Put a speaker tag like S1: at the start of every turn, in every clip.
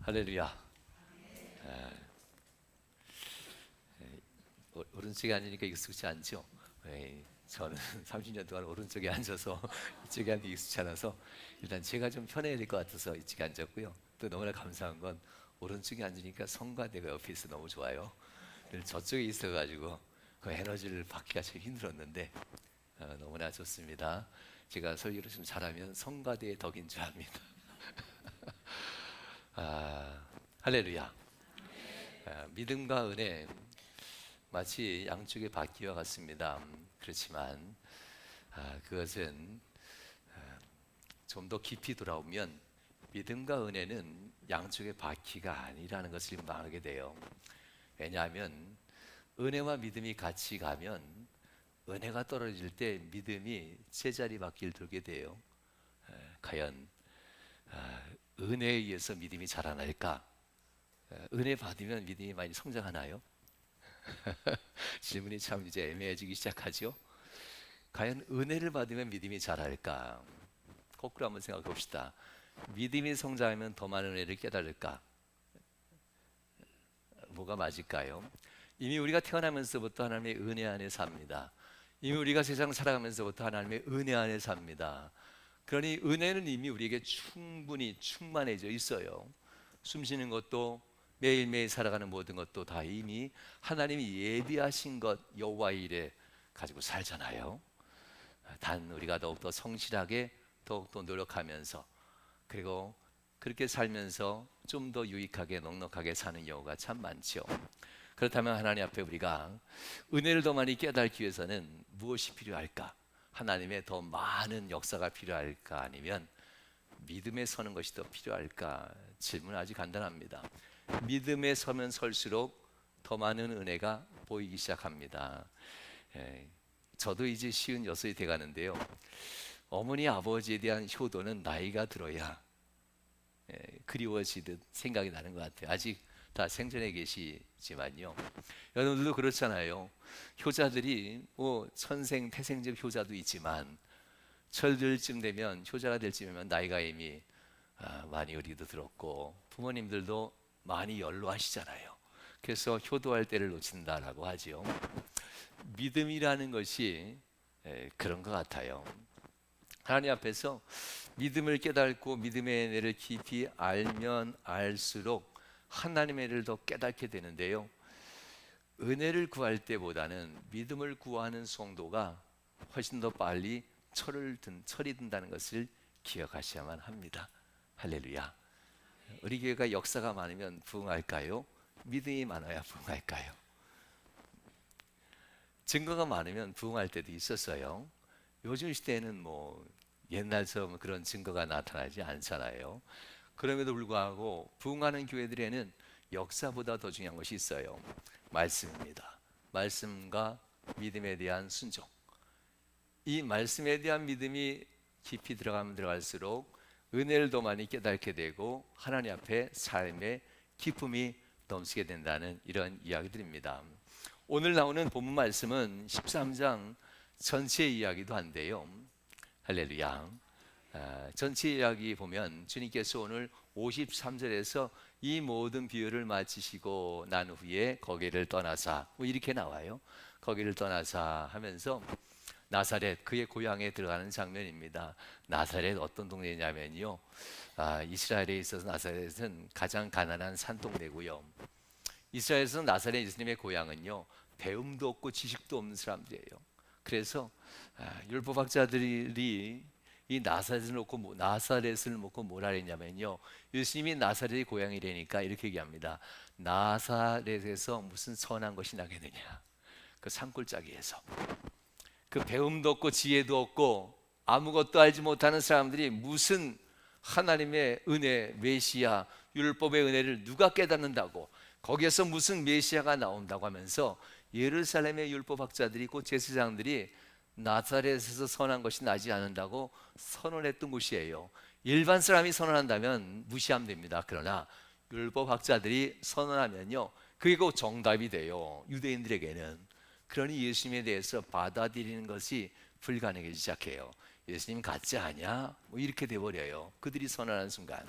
S1: 할렐루야. 오른쪽에 앉으니까 익숙치 않죠? 저는 30년 동안 오른쪽에 앉아서 이쪽에 앉기 익숙치 않아서 일단 제가 좀 편해야 될 것 같아서 이쪽에 앉았고요. 또 너무나 감사한 건 오른쪽에 앉으니까 성가대가 옆에 있어 너무 좋아요. 저쪽에 있어가지고 그 에너지를 받기가 참 힘들었는데 너무나 좋습니다. 제가 설교를 좀 잘하면 성가대의 덕인 줄 압니다. 할렐루야. 믿음과 은혜 마치 양쪽의 바퀴와 같습니다. 그렇지만 그것은 좀 더 깊이 돌아오면 믿음과 은혜는 양쪽의 바퀴가 아니라는 것을 말하게 돼요. 왜냐하면 은혜와 믿음이 같이 가면 은혜가 떨어질 때 믿음이 제자리 바퀴를 돌게 돼요. 과연 은혜에 의해서 믿음이 자라날까? 은혜 받으면 믿음이 많이 성장하나요? 질문이 참 이제 애매해지기 시작하죠. 과연 은혜를 받으면 믿음이 자랄까? 거꾸로 한번 생각해 봅시다. 믿음이 성장하면 더 많은 은혜를 깨달을까? 뭐가 맞을까요? 이미 우리가 태어나면서부터 하나님의 은혜 안에 삽니다. 이미 우리가 세상 살아가면서부터 하나님의 은혜 안에 삽니다. 그러니 은혜는 이미 우리에게 충분히 충만해져 있어요. 숨 쉬는 것도 매일매일 살아가는 모든 것도 다 이미 하나님이 예비하신 것 여호와의 일에 가지고 살잖아요. 단 우리가 더욱더 성실하게 더욱더 노력하면서 그리고 그렇게 살면서 좀 더 유익하게 넉넉하게 사는 경우가 참 많죠. 그렇다면 하나님 앞에 우리가 은혜를 더 많이 깨닫기 위해서는 무엇이 필요할까? 하나님의 더 많은 역사가 필요할까? 아니면 믿음에 서는 것이 더 필요할까? 질문은 아주 간단합니다. 믿음에 서면 설수록 더 많은 은혜가 보이기 시작합니다. 저도 이제 56이 돼가는데요. 어머니 아버지에 대한 효도는 나이가 들어야 그리워지듯 생각이 나는 것 같아요. 아직 다 생전에 계시지만요. 여러분들도 그렇잖아요. 효자들이 천생 태생적 효자도 있지만 철들쯤 되면 효자가 될 쯤이면 나이가 이미 많이 어리도 들었고 부모님들도 많이 연로하시잖아요. 그래서 효도할 때를 놓친다라고 하죠. 믿음이라는 것이 그런 것 같아요. 하나님 앞에서 믿음을 깨닫고 믿음의 은혜를 깊이 알면 알수록 하나님의 은혜를 더 깨닫게 되는데요. 은혜를 구할 때보다는 믿음을 구하는 성도가 훨씬 더 빨리 철이 든다는 것을 기억하셔야만 합니다. 할렐루야. 우리 교회가 역사가 많으면 부흥할까요? 믿음이 많아야 부흥할까요? 증거가 많으면 부흥할 때도 있었어요. 요즘 시대에는 옛날처럼 그런 증거가 나타나지 않잖아요. 그럼에도 불구하고 부흥하는 교회들에는 역사보다 더 중요한 것이 있어요. 말씀입니다. 말씀과 믿음에 대한 순종. 이 말씀에 대한 믿음이 깊이 들어가면 들어갈수록 은혜를 더 많이 깨닫게 되고 하나님 앞에 삶의 기쁨이 넘치게 된다는 이런 이야기들입니다. 오늘 나오는 본문 말씀은 13장 전체 이야기도 한데요. 할렐루야. 전체 이야기 보면 주님께서 오늘 53절에서 이 모든 비유를 마치시고 난 후에 거기를 떠나사 이렇게 나와요. 거기를 떠나사 하면서 나사렛 그의 고향에 들어가는 장면입니다. 나사렛 어떤 동네냐면요, 이스라엘에 있어서 나사렛은 가장 가난한 산동네고요. 이스라엘에서 나사렛 예수님의 고향은요 배움도 없고 지식도 없는 사람들이에요. 그래서 율법학자들이 이 나사렛을 놓고 뭐라 했냐면요, 예수님이 나사렛의 고향이라니까 이렇게 얘기합니다. 나사렛에서 무슨 선한 것이 나겠느냐. 그 산골짜기에서 그 배움도 없고 지혜도 없고 아무것도 알지 못하는 사람들이 무슨 하나님의 은혜, 메시아, 율법의 은혜를 누가 깨닫는다고, 거기에서 무슨 메시아가 나온다고 하면서 예루살렘의 율법학자들이 곧 제사장들이 나사렛에서 선한 것이 나지 않는다고 선언했던 곳이에요. 일반 사람이 선언한다면 무시하면 됩니다. 그러나 율법학자들이 선언하면요 그게 곧 정답이 돼요, 유대인들에게는. 그러니 예수님에 대해서 받아들이는 것이 불가능해지기 시작해요. 예수님 같지 않냐? 이렇게 돼버려요. 그들이 선언하는 순간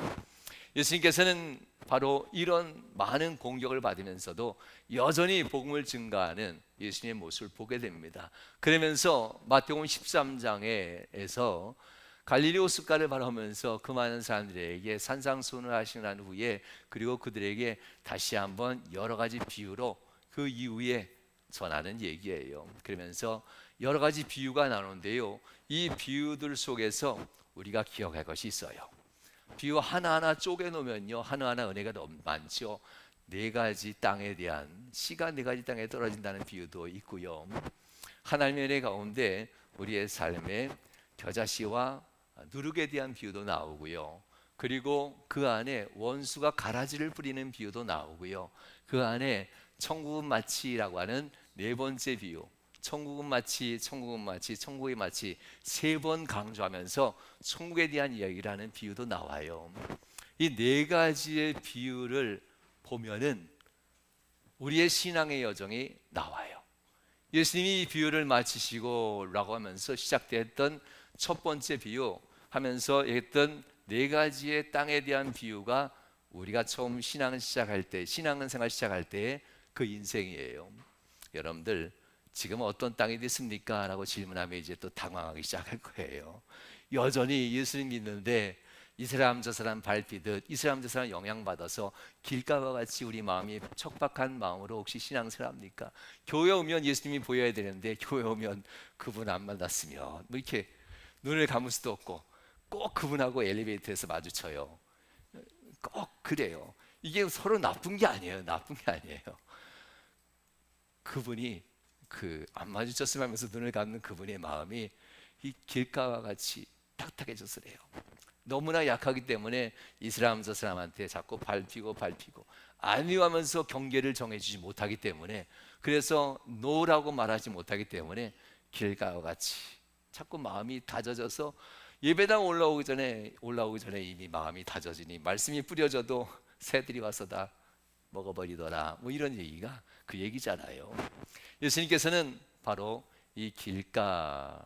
S1: 예수님께서는 바로 이런 많은 공격을 받으면서도 여전히 복음을 증가하는 예수님의 모습을 보게 됩니다. 그러면서 마태복음 13장에서 갈릴리 호숫가를 바라보면서 그 많은 사람들에게 산상수훈을 하시고 난 후에, 그리고 그들에게 다시 한번 여러 가지 비유로 그 이후에 전하는 얘기예요. 그러면서 여러 가지 비유가 나오는데요, 이 비유들 속에서 우리가 기억할 것이 있어요. 비유 하나하나 쪼개놓으면요, 하나하나 은혜가 너무 많죠. 네 가지 땅에 대한, 씨가 네 가지 땅에 떨어진다는 비유도 있고요, 하나님의 은혜 가운데 우리의 삶에 겨자씨와 누룩에 대한 비유도 나오고요, 그리고 그 안에 원수가 가라지를 뿌리는 비유도 나오고요, 그 안에 천국은 마치라고 하는 네 번째 비유, 천국은 마치, 천국은 마치, 천국의 마치 세 번 강조하면서 천국에 대한 이야기를 하는 비유도 나와요. 이 네 가지의 비유를 보면은 우리의 신앙의 여정이 나와요. 예수님이 이 비유를 마치시고 라고 하면서 시작됐던 첫 번째 비유 하면서 했던 네 가지의 땅에 대한 비유가 우리가 처음 신앙을 시작할 때, 신앙생활 시작할 때의 그 인생이에요. 여러분들 지금 어떤 땅이 됐습니까? 라고 질문하면 이제 또 당황하기 시작할 거예요. 여전히 예수님 믿는데 이 사람 저 사람 밟히듯 이 사람 저 사람 영향받아서 길가와 같이 우리 마음이 척박한 마음으로 혹시 신앙생활 합니까? 교회 오면 예수님이 보여야 되는데 교회 오면 그분 안 만났으면 뭐 이렇게 눈을 감을 수도 없고 꼭 그분하고 엘리베이터에서 마주쳐요. 꼭 그래요. 이게 서로 나쁜 게 아니에요. 나쁜 게 아니에요. 그분이 그 안 마주쳤으면 하면서 눈을 감는 그분의 마음이 이 길가와 같이 탁탁해져서 그래요. 너무나 약하기 때문에 이 사람 저 사람한테 자꾸 밟히고 아니하면서 경계를 정해주지 못하기 때문에, 그래서 노라고 말하지 못하기 때문에 길가와 같이 자꾸 마음이 다져져서 예배당 올라오기 전에 이미 마음이 다져지니 말씀이 뿌려져도 새들이 와서 다 먹어버리더라, 뭐 이런 얘기가 그 얘기잖아요. 예수님께서는 바로 이 길가에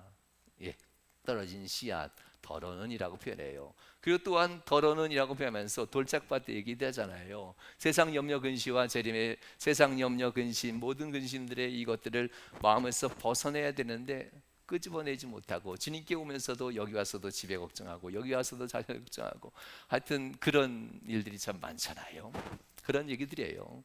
S1: 떨어진 씨앗, 더러는이라고 표현해요. 그리고 또한 더러는이라고 표현하면서 돌짝밭 얘기되잖아요. 세상 염려 근시와 재림의 세상 염려 근심, 모든 근심들의 이것들을 마음에서 벗어내야 되는데 끄집어내지 못하고, 주님께 오면서도 여기 와서도 집에 걱정하고 여기 와서도 자녀 걱정하고, 하여튼 그런 일들이 참 많잖아요. 그런 얘기들이에요.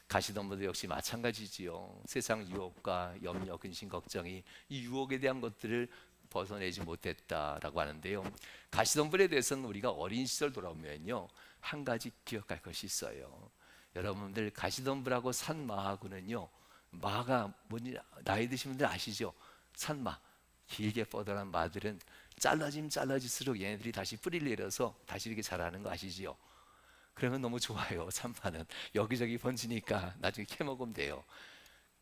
S1: 가시덤불도 역시 마찬가지지요. 세상 유혹과 염려, 근심, 걱정이 이 유혹에 대한 것들을 벗어내지 못했다라고 하는데요, 가시덤불에 대해서는 우리가 어린 시절 돌아오면요 한 가지 기억할 것이 있어요. 여러분들 가시덤불하고 산마하고는요, 마가 뭔지 나이 드신 분들 아시죠? 산마, 길게 뻗어난 마들은 잘라지면 잘라질수록 얘네들이 다시 뿌리를 내려서 다시 이렇게 자라는 거 아시지요? 그러면 너무 좋아요. 산마는 여기저기 번지니까 나중에 캐먹으면 돼요.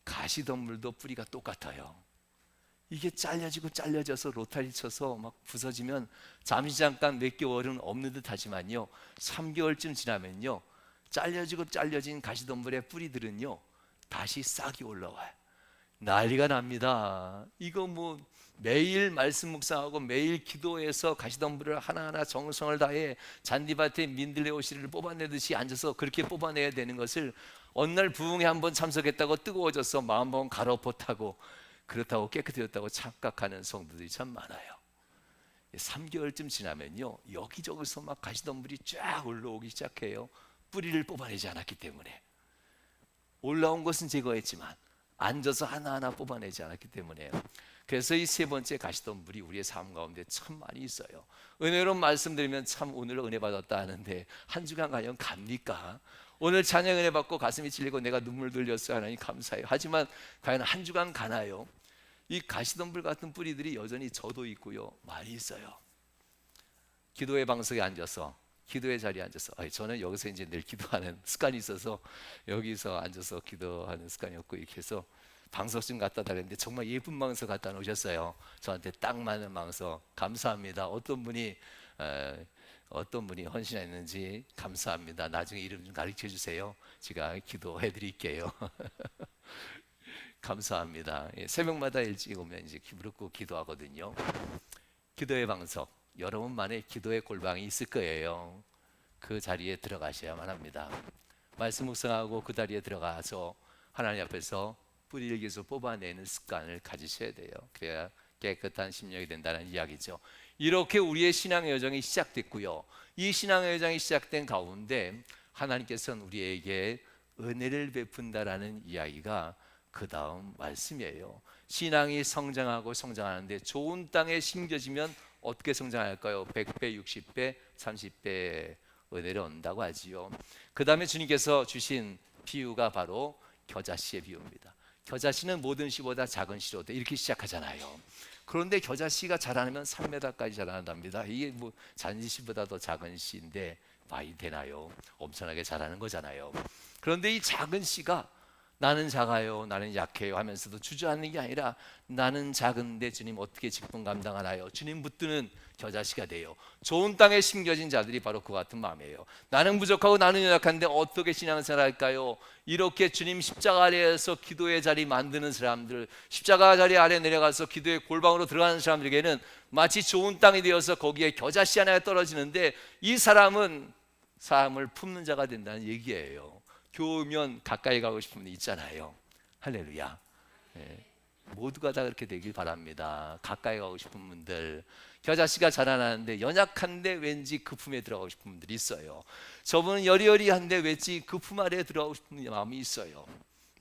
S1: 가시덤불도 뿌리가 똑같아요. 이게 잘려져서 로타리 쳐서 막 부서지면 잠시 잠깐 몇 개월은 없는 듯 하지만요, 3개월쯤 지나면요 잘려진 가시덤불의 뿌리들은요 다시 싹이 올라와요. 난리가 납니다. 이거 뭐 매일 말씀 묵상하고 매일 기도해서 가시덤불을 하나하나 정성을 다해 잔디밭에 민들레 오씨를 뽑아내듯이 앉아서 그렇게 뽑아내야 되는 것을 어느 날 부흥회 한번 참석했다고 뜨거워져서 마음먹은 가로포타고 그렇다고 깨끗해졌다고 착각하는 성도들이 참 많아요. 3개월쯤 지나면요 여기저기서 막 가시덤불이 쫙 올라오기 시작해요. 뿌리를 뽑아내지 않았기 때문에. 올라온 것은 제거했지만 앉아서 하나하나 뽑아내지 않았기 때문에요. 그래서 이 세 번째 가시덤불이 우리의 삶 가운데 참 많이 있어요. 은혜로운 말씀 드리면 참 오늘 은혜 받았다 하는데 한 주간 과연 갑니까? 오늘 찬양 은혜 받고 가슴이 찔리고 내가 눈물 흘렸어요. 하나님 감사해요. 하지만 과연 한 주간 가나요? 이 가시덤불 같은 뿌리들이 여전히 저도 있고요 많이 있어요. 기도의 방석에 앉아서, 기도의 자리에 앉아서, 저는 여기서 이제 늘 기도하는 습관이 있어서 여기서 앉아서 기도하는 습관이었고, 이렇게 해서 방석 좀 갖다 달랬는데 정말 예쁜 방석 갖다 놓으셨어요. 저한테 딱 맞는 방석. 감사합니다. 어떤 분이 헌신했는지 감사합니다. 나중에 이름 좀 가르쳐 주세요. 제가 기도해 드릴게요. 감사합니다. 새벽마다 일찍 오면 이제 무릎 꿇고 기도하거든요. 기도의 방석, 여러분만의 기도의 골방이 있을 거예요. 그 자리에 들어가셔야만 합니다. 말씀 묵상하고 그 자리에 들어가서 하나님 앞에서 뿌리를 계속 뽑아내는 습관을 가지셔야 돼요. 그래야 깨끗한 심령이 된다는 이야기죠. 이렇게 우리의 신앙의 여정이 시작됐고요. 이 신앙의 여정이 시작된 가운데 하나님께서는 우리에게 은혜를 베푼다라는 이야기가 그 다음 말씀이에요. 신앙이 성장하고 성장하는데 좋은 땅에 심겨지면 어떻게 성장할까요? 100배, 60배, 30배 은혜를 얻는다고 하지요. 그 다음에 주님께서 주신 비유가 바로 겨자씨의 비유입니다. 겨자씨는 모든 씨보다 작은 씨로다 이렇게 시작하잖아요. 그런데 겨자씨가 자라면 3m까지 자란답니다. 이게 뭐 잔디씨보다 더 작은 씨인데 많이 되나요? 엄청나게 자라는 거잖아요. 그런데 이 작은 씨가 나는 작아요, 나는 약해요 하면서도 주저앉는 게 아니라 나는 작은데 주님 어떻게 직분 감당하나요? 주님 붙드는 겨자씨가 돼요. 좋은 땅에 심겨진 자들이 바로 그 같은 마음이에요. 나는 부족하고 나는 연약한데 어떻게 신앙생활할까요? 이렇게 주님 십자가 아래에서 기도의 자리 만드는 사람들, 십자가 자리 아래 내려가서 기도의 골방으로 들어가는 사람들에게는 마치 좋은 땅이 되어서 거기에 겨자씨 하나가 떨어지는데 이 사람은 사람을 품는 자가 된다는 얘기예요. 교우면 가까이 가고 싶은 분 있잖아요. 할렐루야. 네. 모두가 다 그렇게 되길 바랍니다. 가까이 가고 싶은 분들, 겨자씨가 자라나는데 연약한데 왠지 그 품에 들어가고 싶은 분들이 있어요. 저분은 여리여리한데 왠지 그 품 아래에 들어가고 싶은 마음이 있어요.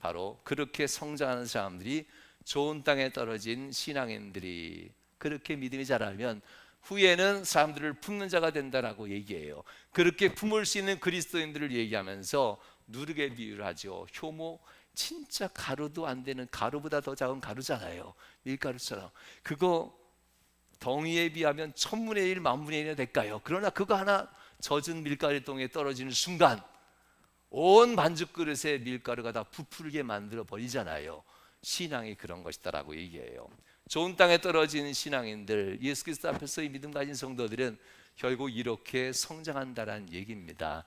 S1: 바로 그렇게 성장하는 사람들이 좋은 땅에 떨어진 신앙인들이 그렇게 믿음이 자라면 후에는 사람들을 품는 자가 된다라고 얘기해요. 그렇게 품을 수 있는 그리스도인들을 얘기하면서 누르게 비유를 하죠. 효모, 진짜 가루도 안 되는 가루보다 더 작은 가루잖아요. 밀가루처럼. 그거 덩이에 비하면 1000분의 1, 10,000분의 1이 될까요? 그러나 그거 하나 젖은 밀가루덩이에 떨어지는 순간 온 반죽 그릇에 밀가루가 다 부풀게 만들어 버리잖아요. 신앙이 그런 것이다라고 얘기해요. 좋은 땅에 떨어진 신앙인들, 예수 그리스도 앞에서 이 믿음 가진 성도들은 결국 이렇게 성장한다라는 얘기입니다.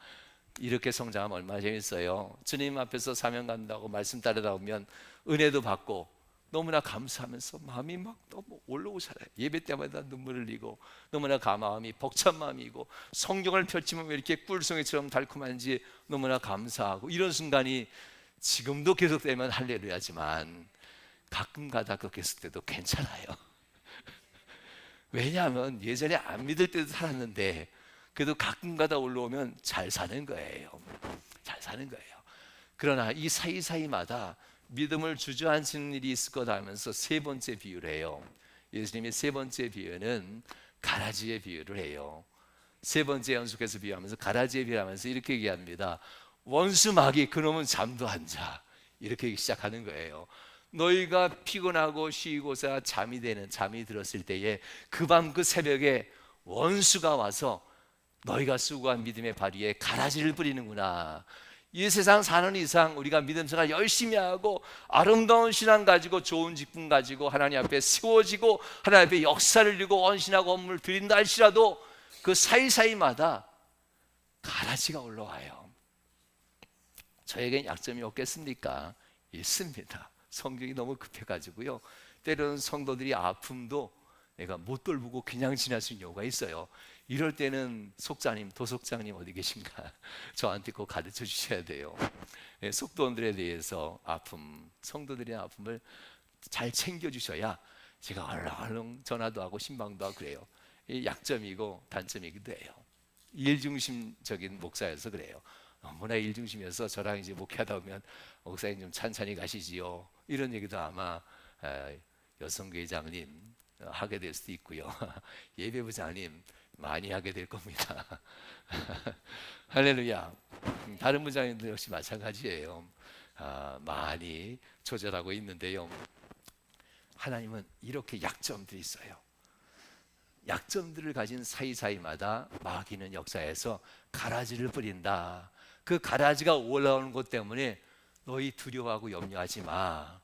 S1: 이렇게 성장하면 얼마나 재밌어요. 주님 앞에서 사명 간다고 말씀 따르다 보면 은혜도 받고 너무나 감사하면서 마음이 막 너무 올라오잖아요. 예배 때마다 눈물을 흘리고 너무나 마음이 벅찬 마음이고 성경을 펼치면 왜 이렇게 꿀송이처럼 달콤한지 너무나 감사하고 이런 순간이 지금도 계속되면 할렐루야지만 가끔 가다 그렇게 했을 때도 괜찮아요. 왜냐하면 예전에 안 믿을 때도 살았는데 그래도 가끔 가다 올라오면 잘 사는 거예요. 잘 사는 거예요. 그러나 이 사이사이마다 믿음을 주저앉히는 일이 있을 거다 하면서 세 번째 비유를 해요. 예수님의 세 번째 비유는 가라지의 비유를 해요. 세 번째 연속해서 비유하면서 가라지의 비유를 하면서 이렇게 얘기합니다. 원수 마귀 그놈은 잠도 안 자. 이렇게 시작하는 거예요. 너희가 피곤하고 쉬고서 잠이 들었을 때에 그 밤 그 새벽에 원수가 와서 너희가 수고한 믿음의 바위에 가라지를 뿌리는구나. 이 세상 사는 이상 우리가 믿음 생활 열심히 하고 아름다운 신앙 가지고 좋은 직분 가지고 하나님 앞에 세워지고 하나님 앞에 역사를 이루고 언신하고 업무를 드린다 할지라도 그 사이사이마다 가라지가 올라와요. 저에겐 약점이 없겠습니까? 있습니다. 성경이 너무 급해가지고요. 때로는 성도들이 아픔도 내가 못 돌보고 그냥 지날 수 있는 경우가 있어요. 이럴 때는 속자님, 도속장님 어디 계신가? 저한테 꼭 가르쳐 주셔야 돼요. 속도원들에 대해서 아픔, 성도들의 아픔을 잘 챙겨 주셔야 제가 얼렁얼렁 전화도 하고 신방도 하고 그래요. 이 약점이고 단점이기도 해요. 일중심적인 목사여서 그래요. 너무나 일중심이어서 저랑 이제 목회하다 보면 목사님 좀 찬찬히 가시지요. 이런 얘기도 아마 여성교회장님 하게 될 수도 있고요. 예배부장님 많이 하게 될 겁니다. 할렐루야. 다른 부장님들 역시 마찬가지예요. 많이 조절하고 있는데요. 하나님은 이렇게 약점들이 있어요. 약점들을 가진 사이사이마다 마귀는 역사에서 가라지를 뿌린다. 그 가라지가 올라오는 것 때문에 너희 두려워하고 염려하지 마.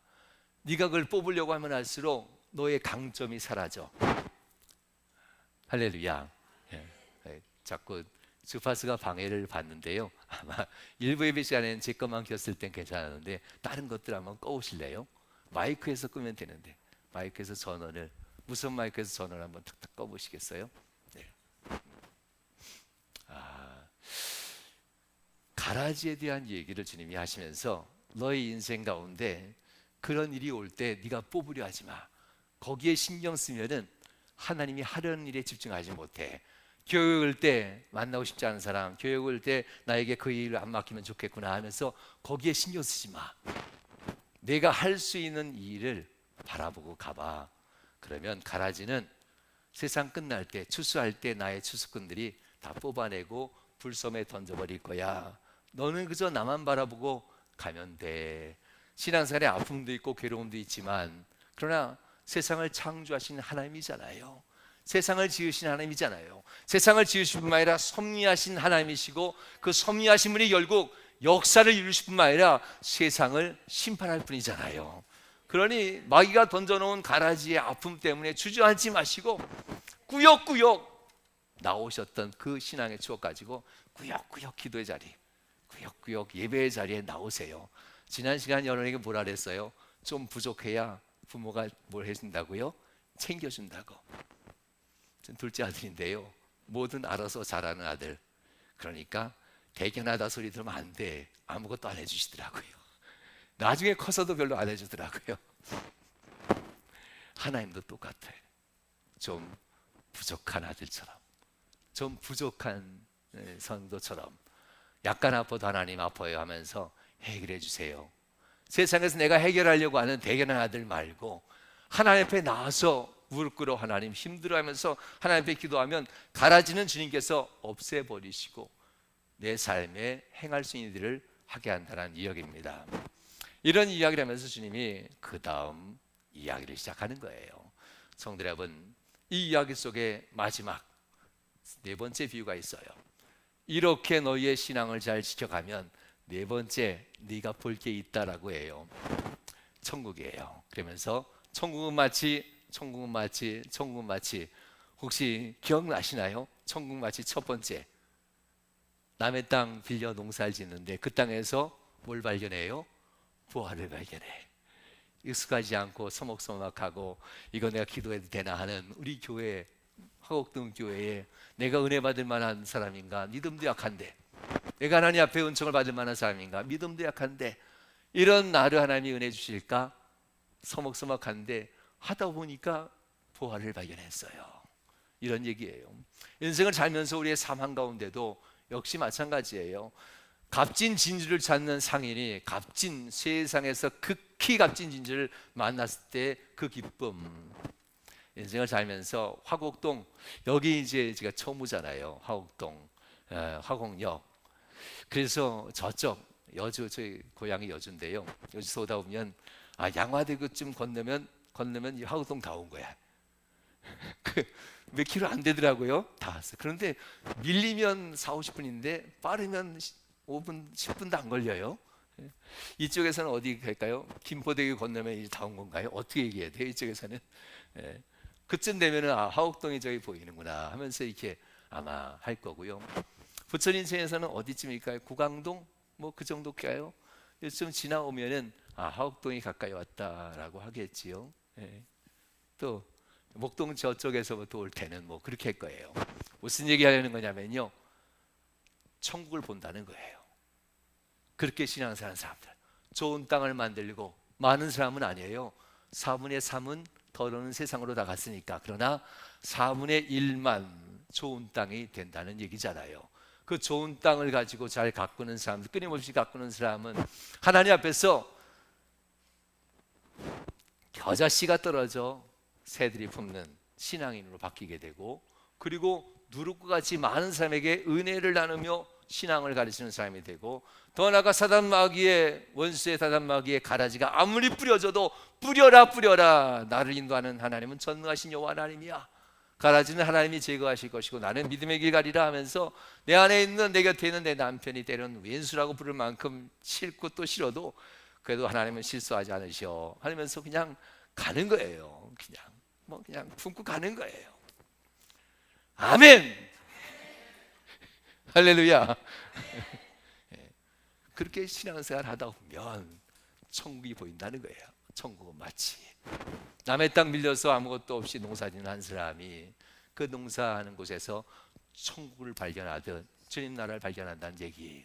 S1: 네가 그걸 뽑으려고 하면 할수록 너의 강점이 사라져. 할렐루야. 자꾸 주파수가 방해를 받는데요. 아마 일부 예배 시간에는 제 것만 켰을 땐 괜찮았는데 다른 것들 한번 꺼보실래요? 마이크에서 끄면 되는데 마이크에서 전원을 무선 마이크에서 전원을 한번 탁탁 꺼보시겠어요? 네. 가라지에 대한 얘기를 주님이 하시면서 너의 인생 가운데 그런 일이 올 때 네가 뽑으려 하지 마. 거기에 신경 쓰면은 하나님이 하려는 일에 집중하지 못해. 교육을 때 만나고 싶지 않은 사람, 교육을 때 나에게 그 일을 안 맡기면 좋겠구나 하면서 거기에 신경 쓰지 마. 내가 할 수 있는 이 일을 바라보고 가봐. 그러면 가라지는 세상 끝날 때, 추수할 때 나의 추수꾼들이 다 뽑아내고 불섬에 던져버릴 거야. 너는 그저 나만 바라보고 가면 돼. 신앙생활에 아픔도 있고 괴로움도 있지만, 그러나 세상을 창조하신 하나님이잖아요. 세상을 지으신 하나님이잖아요. 세상을 지으신 뿐만 아니라 섭리하신 하나님이시고, 그 섭리하신 분이 결국 역사를 이루실 뿐만 아니라 세상을 심판할 분이잖아요. 그러니 마귀가 던져놓은 가라지의 아픔 때문에 주저앉지 마시고 꾸역꾸역 나오셨던 그 신앙의 추억 가지고 꾸역꾸역 기도의 자리, 꾸역꾸역 예배의 자리에 나오세요. 지난 시간 여러분에게 뭐라 그랬어요? 좀 부족해야 부모가 뭘 해준다고요? 챙겨준다고. 전 둘째 아들인데요, 뭐든 알아서 잘하는 아들. 그러니까 대견하다 소리 들으면 안 돼. 아무것도 안 해주시더라고요. 나중에 커서도 별로 안 해주더라고요. 하나님도 똑같아요. 좀 부족한 아들처럼, 좀 부족한 성도처럼, 약간 아파도 하나님 아파요 하면서 해결해 주세요. 세상에서 내가 해결하려고 하는 대견한 아들 말고 하나님 앞에 나와서 무릎 꿇어 하나님 힘들어하면서 하나님 앞에 기도하면 가라지는 주님께서 없애버리시고 내 삶에 행할 수 있는 일을 하게 한다는 이야기입니다. 이런 이야기를 하면서 주님이 그 다음 이야기를 시작하는 거예요. 성도 여러분, 이 이야기 속에 마지막 네 번째 비유가 있어요. 이렇게 너희의 신앙을 잘 지켜가면 네 번째 네가 볼 게 있다라고 해요. 천국이에요. 그러면서 천국은 마치 혹시 기억나시나요? 천국 마치 첫 번째, 남의 땅 빌려 농사를 짓는데 그 땅에서 뭘 발견해요? 부활을 발견해. 익숙하지 않고 서먹서먹하고 이거 내가 기도해도 되나 하는 우리 교회, 화곡동 교회에 내가 은혜 받을 만한 사람인가? 믿음도 약한데. 내가 하나님 앞에 은총을 받을 만한 사람인가? 믿음도 약한데. 이런 나를 하나님이 은혜 주실까? 서먹서먹한데 하다 보니까 부활을 발견했어요. 이런 얘기예요. 인생을 살면서 우리의 삶 한가운데도 역시 마찬가지예요. 값진 진주를 찾는 상인이 값진, 세상에서 극히 값진 진주를 만났을 때 그 기쁨. 인생을 살면서 화곡동, 여기 이제 제가 처음 오잖아요. 화곡동, 화곡역. 그래서 저쪽 여주, 저희 고향이 여주인데요. 여주서 오다 보면 양화대교쯤 건너면 화곡동 다 온 거야. 몇 킬로 안 되더라고요. 다 왔어. 그런데 밀리면 4, 50분인데 빠르면 5분, 10분도 안 걸려요. 이쪽에서는 어디 갈까요? 김포대교 건너면 이제 다 온 건가요? 어떻게 얘기해야 돼요? 이쪽에서는 그쯤 되면은 화곡동이 저기 보이는구나 하면서 이렇게 아마 할 거고요. 부천 인천에서는 어디쯤일까요? 구강동 뭐 그 정도일까요? 좀 지나오면은 화곡동이 가까이 왔다라고 하겠지요. 또 목동 저쪽에서부터 올 때는 뭐 그렇게 할 거예요. 무슨 얘기하려는 거냐면요, 천국을 본다는 거예요. 그렇게 신앙생활하는 사람들, 좋은 땅을 만들고 많은 사람은 아니에요. 4분의 3은 더러운 세상으로 다 갔으니까. 그러나 4분의 1만 좋은 땅이 된다는 얘기잖아요. 그 좋은 땅을 가지고 잘 가꾸는 사람들, 끊임없이 가꾸는 사람은 하나님 앞에서 겨자씨가 떨어져 새들이 품는 신앙인으로 바뀌게 되고, 그리고 누룩과 같이 많은 사람에게 은혜를 나누며 신앙을 가르치는 사람이 되고, 더 나아가 사단 마귀의, 원수의 사단 마귀의 가라지가 아무리 뿌려져도 뿌려라 나를 인도하는 하나님은 전능하신 여호와 하나님이야. 가라지는 하나님이 제거하실 것이고 나는 믿음의 길 가리라 하면서 내 안에 있는, 내 곁에 있는 내 남편이 때로는 왼수라고 부를 만큼 싫고 또 싫어도 그래도 하나님은 실수하지 않으셔 하면서 그냥 가는 거예요. 그냥 품고 가는 거예요. 아멘. 할렐루야. 그렇게 신앙생활 하다 보면 천국이 보인다는 거예요. 천국은 마치 남의 땅 밀려서 아무것도 없이 농사짓는 한 사람이 그 농사하는 곳에서 천국을 발견하듯 주님 나라를 발견한다는 얘기.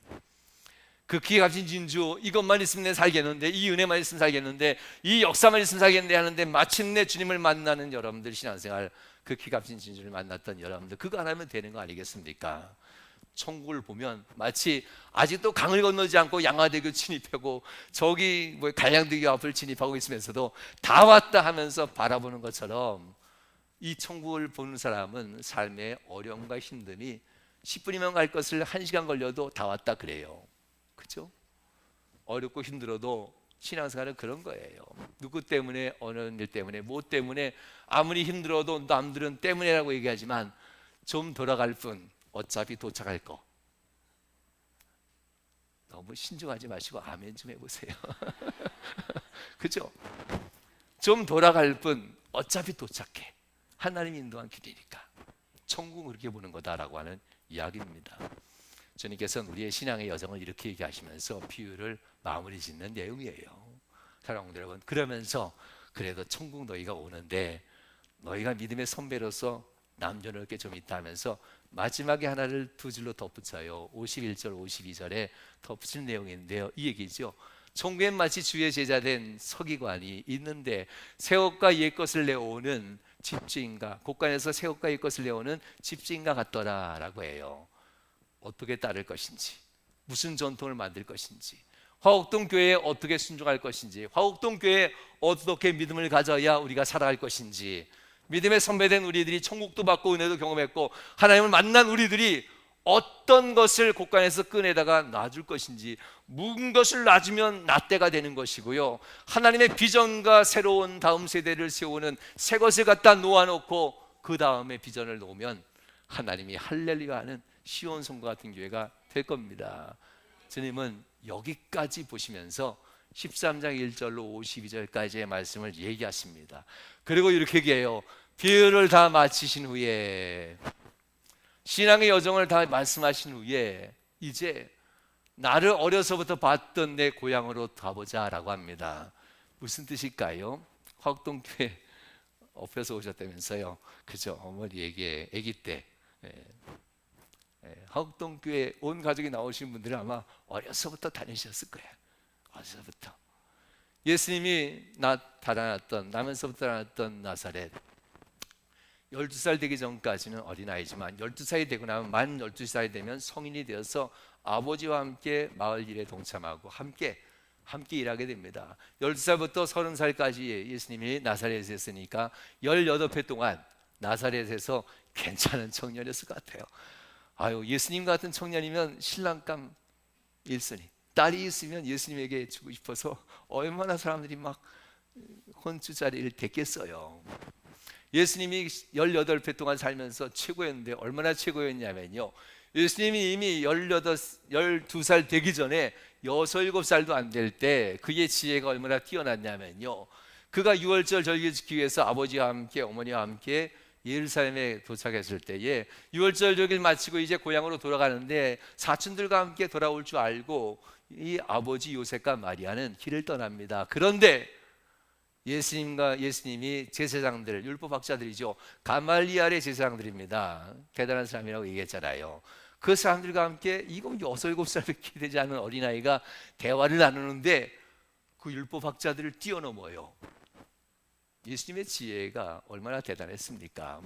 S1: 그 기값진 진주, 이것만 있으면 내 살겠는데, 이 은혜만 있으면 살겠는데, 이 역사만 있으면 살겠는데 하는데, 마침내 주님을 만나는 여러분들, 신앙생활 그 기값진 진주를 만났던 여러분들, 그거 하나면 되는 거 아니겠습니까? 천국을 보면 마치 아직도 강을 건너지 않고 양화대교 진입하고 저기 뭐 갈량대교 앞을 진입하고 있으면서도 다 왔다 하면서 바라보는 것처럼, 이 천국을 보는 사람은 삶의 어려움과 힘듦이 10분이면 갈 것을 1시간 걸려도 다 왔다 그래요. 그렇죠? 어렵고 힘들어도 신앙생활은 그런 거예요. 누구 때문에, 어느 일 때문에, 뭐 때문에, 아무리 힘들어도 남들은 때문에라고 얘기하지만 좀 돌아갈 뿐 어차피 도착할 거. 너무 신중하지 마시고 아멘 좀 해보세요. 그죠? 좀 돌아갈 뿐 어차피 도착해. 하나님 인도한 길이니까. 천국은 그렇게 보는 거다라고 하는 이야기입니다. 주님께서는 우리의 신앙의 여정을 이렇게 얘기하시면서 비유를 마무리 짓는 내용이에요. 사랑하는 여러분, 그러면서 그래도 천국 너희가 오는데 너희가 믿음의 선배로서 남존할 게 좀 있다 하면서 마지막에 하나를 두 줄로 덧붙여요. 51절 52절에 덧붙인 내용인데요, 이 얘기죠. 천국엔 마치 주의 제자된 서기관이 있는데 새 옷과 옛 것을 내오는 집주인과, 곳간에서 새 옷과 옛 것을 내오는 집주인과 같더라 라고 해요. 어떻게 따를 것인지, 무슨 전통을 만들 것인지, 화곡동 교회에 어떻게 순종할 것인지, 화곡동 교회에 어떻게 믿음을 가져야 우리가 살아갈 것인지, 믿음의 선배된 우리들이 천국도 받고 은혜도 경험했고 하나님을 만난 우리들이 어떤 것을 곳간에서 꺼내다가 놔줄 것인지, 묵은 것을 놔주면 낫대가 되는 것이고요, 하나님의 비전과 새로운 다음 세대를 세우는 새 것을 갖다 놓아놓고 그 다음에 비전을 놓으면 하나님이 할렐루야 하는 시온성과 같은 교회가 될 겁니다. 주님은 여기까지 보시면서 13장 1절로 52절까지의 말씀을 얘기하십니다. 그리고 이렇게 얘기해요. 비유를 다 마치신 후에, 신앙의 여정을 다 말씀하신 후에 이제 나를 어려서부터 봤던 내 고향으로 가보자 라고 합니다. 무슨 뜻일까요? 화곡동교회 엎혀서 오셨다면서요. 그죠? 어머니에게 아기 때 화곡동교회 온 가족이 나오신 분들은 아마 어려서부터 다니셨을 거예요. 어려서부터 예수님이 나면서부터 나왔던 나사렛, 12살 되기 전까지는 어린아이지만 12살이 되고 나면 만 12살이 되면 성인이 되어서 아버지와 함께 마을 일에 동참하고 함께 일하게 됩니다. 12살부터 30살까지 예수님이 나사렛에 있으니까 18회 동안 나사렛에서 괜찮은 청년이었을 것 같아요. 아유, 예수님 같은 청년이면 신랑감 1순위, 딸이 있으면 예수님에게 주고 싶어서 얼마나 사람들이 막 혼주자리를 des겠어요. 예수님이 18회 동안 살면서 최고였는데 얼마나 최고였냐면요, 예수님이 이미 12살 되기 전에 6, 7살도 안 될 때 그의 지혜가 얼마나 뛰어났냐면요, 그가 유월절 절기 지키기 위해서 아버지와 함께 어머니와 함께 예루살렘에 도착했을 때에 유월절 절기를 마치고 이제 고향으로 돌아가는데 사촌들과 함께 돌아올 줄 알고 이 아버지 요셉과 마리아는 길을 떠납니다. 그런데 예수님이 제사장들, 율법학자들이죠. 가말리엘의 제사장들입니다. 대단한 사람이라고 얘기했잖아요. 그 사람들과 함께 이거 6, 7살밖에 되지 않은 어린아이가 대화를 나누는데 그 율법학자들을 뛰어넘어요. 예수님의 지혜가 얼마나 대단했습니까?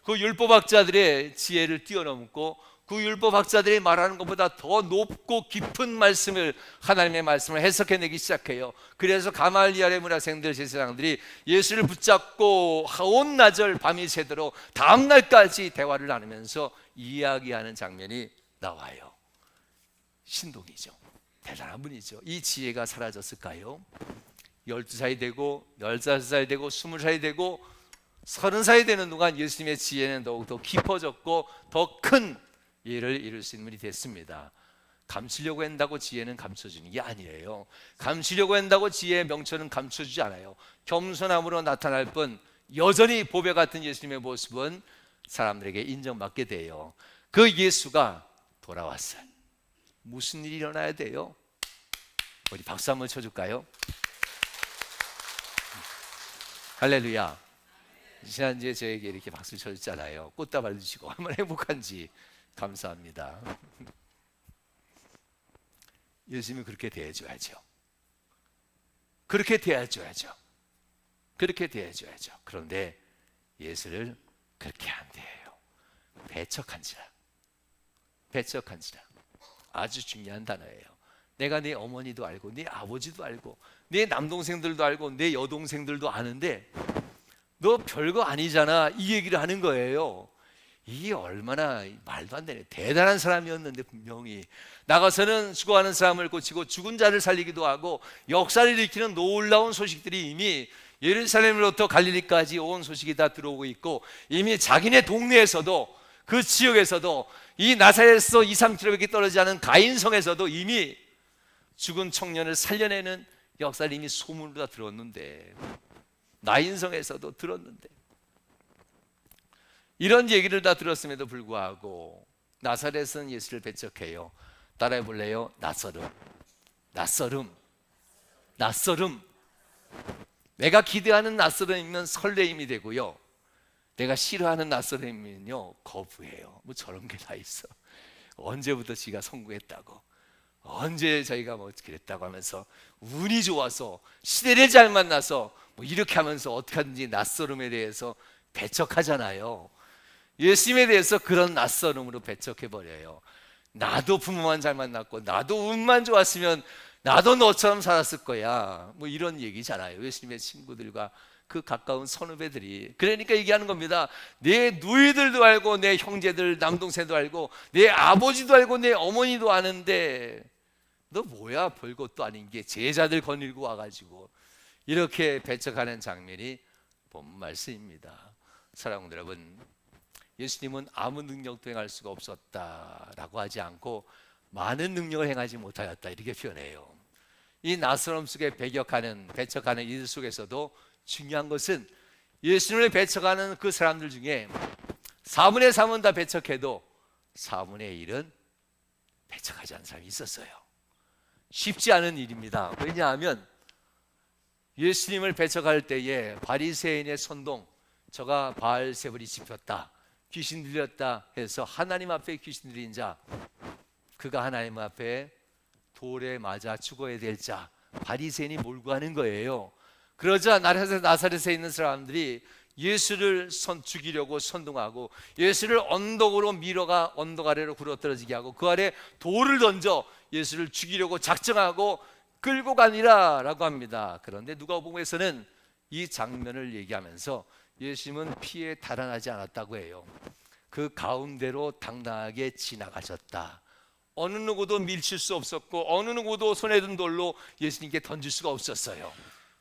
S1: 그 율법학자들의 지혜를 뛰어넘고 그 율법학자들이 말하는 것보다 더 높고 깊은 말씀을, 하나님의 말씀을 해석해내기 시작해요. 그래서 가말리엘의 문학생들, 제사장들이 예수를 붙잡고 온 나절 밤이 새도록 다음 날까지 대화를 나누면서 이야기하는 장면이 나와요. 신동이죠. 대단한 분이죠. 이 지혜가 사라졌을까요? 12살이 되고 15살이 되고 20살이 되고 30살이 되는 동안 예수님의 지혜는 더욱더 깊어졌고 더 큰 일을 이룰 수 있는 분이 됐습니다. 감추려고 한다고 지혜는 감춰주는 게 아니에요. 감추려고 한다고 지혜의 명철은 감춰주지 않아요. 겸손함으로 나타날 뿐 여전히 보배 같은 예수님의 모습은 사람들에게 인정받게 돼요. 그 예수가 돌아왔어요. 무슨 일이 일어나야 돼요? 우리 박수 한번 쳐줄까요? 할렐루야. 지난주에 저에게 이렇게 박수 쳐줬잖아요. 꽃다발 주시고 얼마나 행복한지 감사합니다. 예수님이 그렇게 대해줘야죠. 그렇게 대해줘야죠. 그렇게 대해줘야죠. 그런데 예수를 그렇게 안 대해요. 배척한지라. 배척한지라. 아주 중요한 단어예요. 내가 내 어머니도 알고 내 아버지도 알고 내 남동생들도 알고 내 여동생들도 아는데 너 별거 아니잖아, 이 얘기를 하는 거예요. 이게 얼마나 말도 안 되네. 대단한 사람이었는데 분명히 나가서는 죽어가는 사람을 고치고 죽은 자를 살리기도 하고 역사를 일으키는 놀라운 소식들이 이미 예루살렘으로부터 갈릴리까지 온 소식이 다 들어오고 있고, 이미 자기네 동네에서도 그 지역에서도 이 나사렛에서 2-3km 떨어지지 않은 가인성에서도 이미 죽은 청년을 살려내는 역사를 이미 소문으로 다 들었는데, 나인성에서도 들었는데, 이런 얘기를 다 들었음에도 불구하고 나사렛은 예수를 배척해요. 따라해 볼래요? 낯설음. 낯설음. 낯설음. 내가 기대하는 낯설음이면 설레임이 되고요, 내가 싫어하는 낯설음이면요 거부해요. 뭐 저런 게 다 있어. 언제부터 지가 성공했다고, 언제 자기가 뭐 그랬다고 하면서 운이 좋아서 시대를 잘 만나서 뭐 이렇게 하면서 어떻게 하든지 낯설음에 대해서 배척하잖아요. 예수님에 대해서 그런 낯설음으로 배척해버려요. 나도 부모만 잘 만났고 나도 운만 좋았으면 나도 너처럼 살았을 거야, 뭐 이런 얘기잖아요. 예수님의 친구들과 그 가까운 선후배들이. 그러니까 얘기하는 겁니다. 내 누이들도 알고 내 형제들 남동생도 알고 내 아버지도 알고 내 어머니도 아는데 너 뭐야, 별것도 아닌 게 제자들 거닐고 와가지고 이렇게 배척하는 장면이 본 말씀입니다. 사랑하는 여러분, 예수님은 아무 능력도 행할 수가 없었다라고 하지 않고 많은 능력을 행하지 못하였다, 이렇게 표현해요. 이 낯설음 속에 배척하는 이들 속에서도 중요한 것은 예수님을 배척하는 그 사람들 중에 4분의 3은 다 배척해도 4분의 1은 배척하지 않은 사람이 있었어요. 쉽지 않은 일입니다. 왜냐하면 예수님을 배척할 때에 바리새인의 선동, 저가 바알세불이 짚혔다, 귀신 들렸다 해서 하나님 앞에 귀신 들린 자, 그가 하나님 앞에 돌에 맞아 죽어야 될 자, 바리새인이 몰고 가는 거예요. 그러자 나사렛에 있는 사람들이 예수를 죽이려고 선동하고 예수를 언덕으로 밀어가 언덕 아래로 굴러떨어지게 하고 그 아래 돌을 던져 예수를 죽이려고 작정하고 끌고 가니라 라고 합니다. 그런데 누가복음에서는 이 장면을 얘기하면서 예수님은 피에 달아나지 않았다고 해요. 그 가운데로 당당하게 지나가셨다. 어느 누구도 밀칠 수 없었고 어느 누구도 손에 든 돌로 예수님께 던질 수가 없었어요.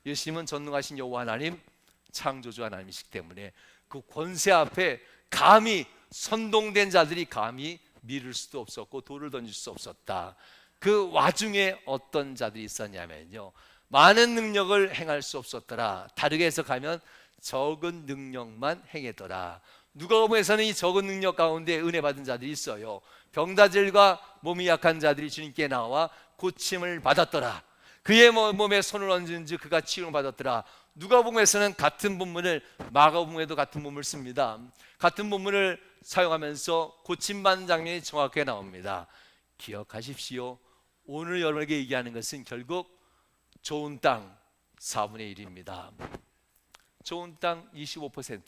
S1: 예수님은 전능하신 여호와 하나님, 창조주 하나님이시기 때문에 그 권세 앞에 감히 선동된 자들이 감히 밀을 수도 없었고 돌을 던질 수 없었다. 그 와중에 어떤 자들이 있었냐면요, 많은 능력을 행할 수 없었더라. 다르게 해석하면 적은 능력만 행했더라. 누가복음에서는 이 적은 능력 가운데 은혜 받은 자들이 있어요. 병자들과 몸이 약한 자들이 주님께 나와 고침을 받았더라. 그의 몸에 손을 얹은 즉 그가 치유를 받았더라. 누가복음에서는 같은 본문을, 마가복음에도 같은 본문을 씁니다. 같은 본문을 사용하면서 고침받는 장면이 정확하게 나옵니다. 기억하십시오. 오늘 여러분에게 얘기하는 것은 결국 좋은 땅 4분의 1입니다. 좋은 땅 25%.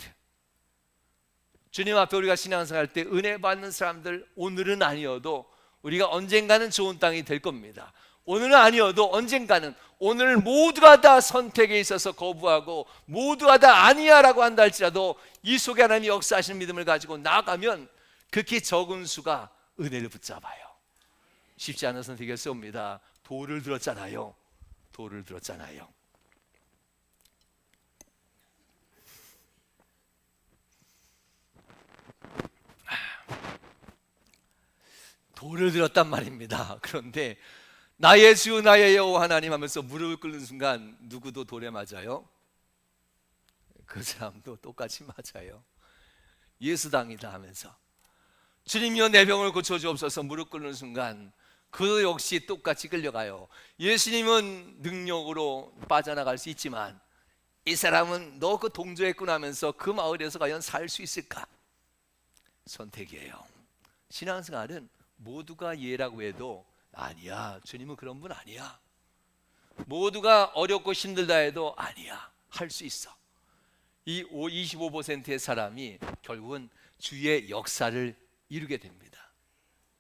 S1: 주님 앞에 우리가 신앙생활 때 은혜 받는 사람들, 오늘은 아니어도 우리가 언젠가는 좋은 땅이 될 겁니다. 오늘은 아니어도 언젠가는, 오늘 모두가 다 선택에 있어서 거부하고 모두가 다 아니야 라고 한다 할지라도 이 속에 하나님이 역사하시는 믿음을 가지고 나아가면 극히 적은 수가 은혜를 붙잡아요. 쉽지 않은 선택이었습니다. 돌을 들었잖아요. 돌을 들었잖아요. 돌을 들었단 말입니다. 그런데 나의 주 나의 여호와 하나님 하면서 무릎을 꿇는 순간 누구도 돌에 맞아요? 그 사람도 똑같이 맞아요. 예수당이다 하면서 주님이여 내 병을 고쳐주옵소서 무릎 꿇는 순간 그 역시 똑같이 끌려가요. 예수님은 능력으로 빠져나갈 수 있지만 이 사람은 너 그 동조했구나 하면서 그 마을에서 과연 살 수 있을까? 선택이에요. 신앙생활은 모두가 예라고 해도 아니야, 주님은 그런 분 아니야. 모두가 어렵고 힘들다 해도 아니야, 할 수 있어. 이 25%의 사람이 결국은 주의 역사를 이루게 됩니다.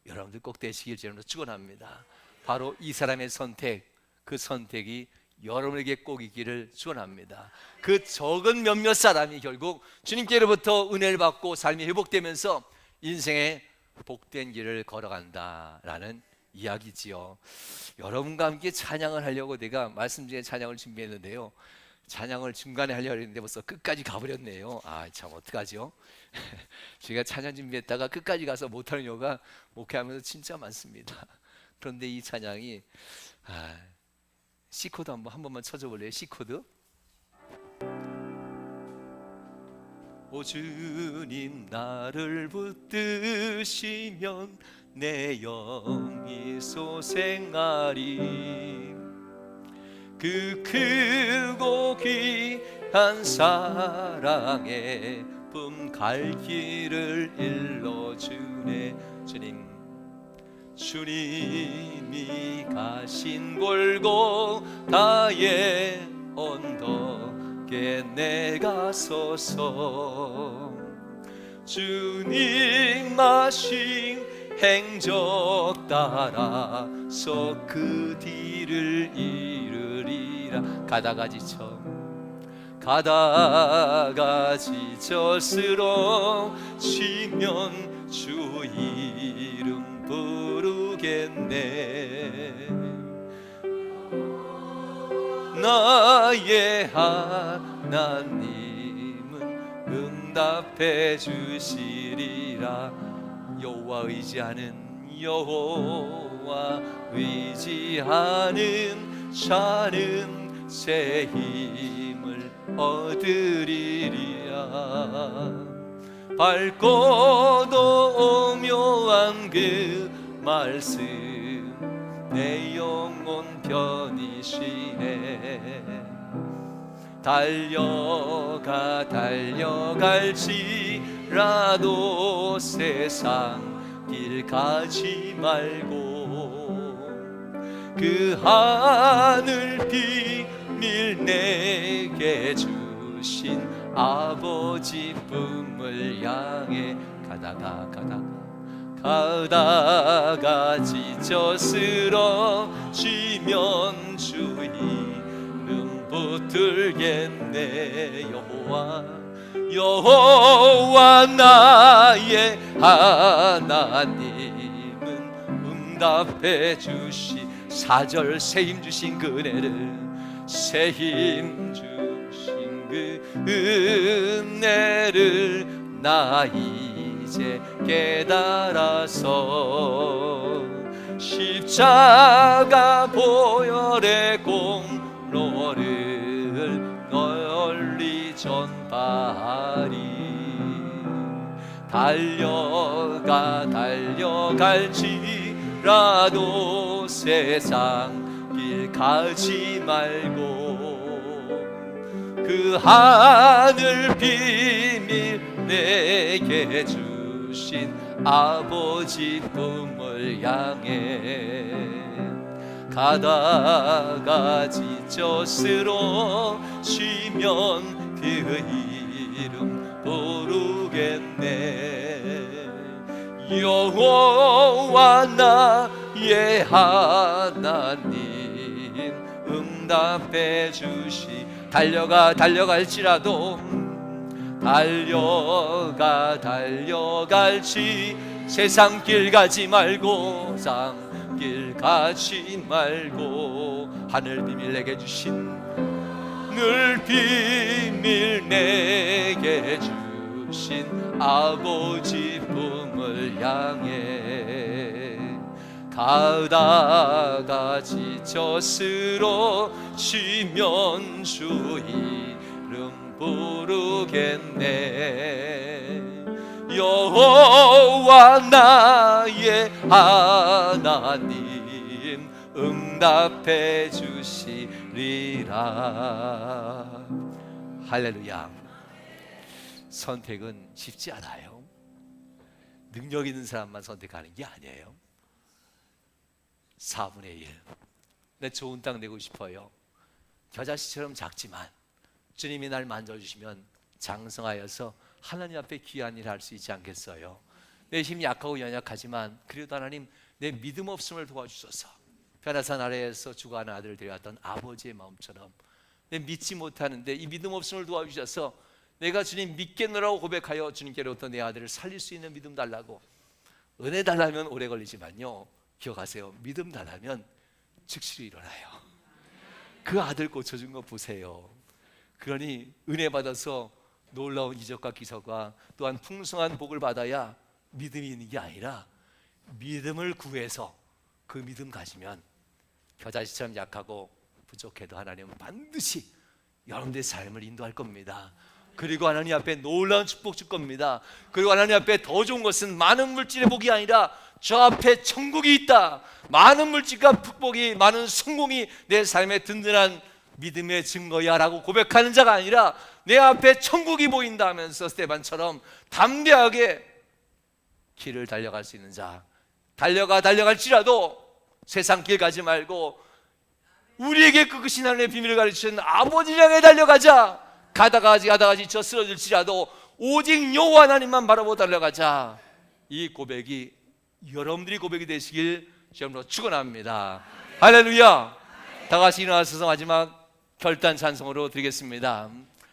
S1: 여러분들 꼭 되시길 저는 축원합니다. 바로 이 사람의 선택, 그 선택이 여러분에게 꼭 있기를 축원합니다. 그 적은 몇몇 사람이 결국 주님께로부터 은혜를 받고 삶이 회복되면서 인생의 복된 길을 걸어간다라는 이야기지요. 여러분과 함께 찬양을 하려고 내가 말씀 중에 찬양을 준비했는데요, 찬양을 중간에 하려고 했는데 벌써 끝까지 가버렸네요. 아, 참 어떡하죠? 제가 찬양 준비했다가 끝까지 가서 못하는 경우가 목회하면서 진짜 많습니다. 그런데 이 찬양이 C코드 한 번만 쳐줘볼래요? C코드. 오 주님 나를 붙드시면 내 영이 소생하리. 그 크고 귀한 사랑에 품 갈 길을 일러주네. 주님이 가신 골고다의 언덕에 내가 서서 주님 하신 행적 따라서 그 뒤를 이르리라. 가다가 지쳐쓰러지면 주 이름 부르겠네. 나의 하나님은 응답해 주시리라. 여호와 의지하는 자는 새 힘을 얻으리라. 밝고도 오묘한 그 말씀 내 영혼 편이시네. 달려갈지라도 세상 길 가지 말고 그 하늘 비밀 내게 주신 아버지 품을 향해 가다가 지쳐쓰러지면 주 이름 붙들겠네. 여호와 나의 하나님은 응답해 주시. 4절 새 힘 주신 그 은혜를, 새 힘 주신 그 은혜를 나 이제 깨달아서 십자가 보혈의 공로를 널리 전파하리. 달려갈지라도 세상 길 가지 말고 그 하늘 비밀 내게 주신 아버지 품을 향해 가다가 지쳐쓰러지면 그 이름 부르겠네. 여호와 나의 하나님 응답해 주시. 달려갈지라도 달려갈지 세상 길 가지 말고 하늘 비밀 내게 주신 늘 비밀 내게 주신 아버지 품을 향해 가다가 지쳐쓰러지면 주 이름 부르겠네. 여호와 나의 하나님 응답해 주시리라. 할렐루야. 선택은 쉽지 않아요. 능력 있는 사람만 선택하는 게 아니에요. 4분의 1. 내 좋은 땅 내고 싶어요. 겨자씨처럼 작지만 주님이 날 만져주시면 장성하여서 하나님 앞에 귀한 일을 할 수 있지 않겠어요? 내 힘이 약하고 연약하지만 그래도 하나님 내 믿음 없음을 도와주소서. 변화산 아래에서 죽어가는 아들을 데려왔던 아버지의 마음처럼 내 믿지 못하는데 이 믿음 없음을 도와주셔서 내가 주님 믿겠노라고 고백하여 주님께로부터 내 아들을 살릴 수 있는 믿음 달라고. 은혜 달라면 오래 걸리지만요, 기억하세요. 믿음 달라면 즉시로 일어나요. 그 아들 고쳐준 거 보세요. 그러니 은혜 받아서 놀라운 이적과 기적과 또한 풍성한 복을 받아야 믿음이 있는 게 아니라 믿음을 구해서 그 믿음 가지면 겨자씨처럼 약하고 부족해도 하나님은 반드시 여러분들의 삶을 인도할 겁니다. 그리고 하나님 앞에 놀라운 축복 줄 겁니다. 그리고 하나님 앞에 더 좋은 것은 많은 물질의 복이 아니라 저 앞에 천국이 있다. 많은 물질과 축복이, 많은 성공이 내 삶의 든든한 믿음의 증거야 라고 고백하는 자가 아니라 내 앞에 천국이 보인다 하면서 스데반처럼 담대하게 길을 달려갈 수 있는 자. 달려갈지라도 세상 길 가지 말고 우리에게 끝끝이 하나님의 비밀을 가르치신 아버지를 향해 달려가자. 가다가 지쳐 쓰러질지라도 오직 여호와 하나님만 바라보고 달려가자. 이 고백이 여러분들이 고백이 되시길 주님으로 축원합니다. 할렐루야. 다 같이 일어나셔서 마지막 결단 찬송으로 드리겠습니다.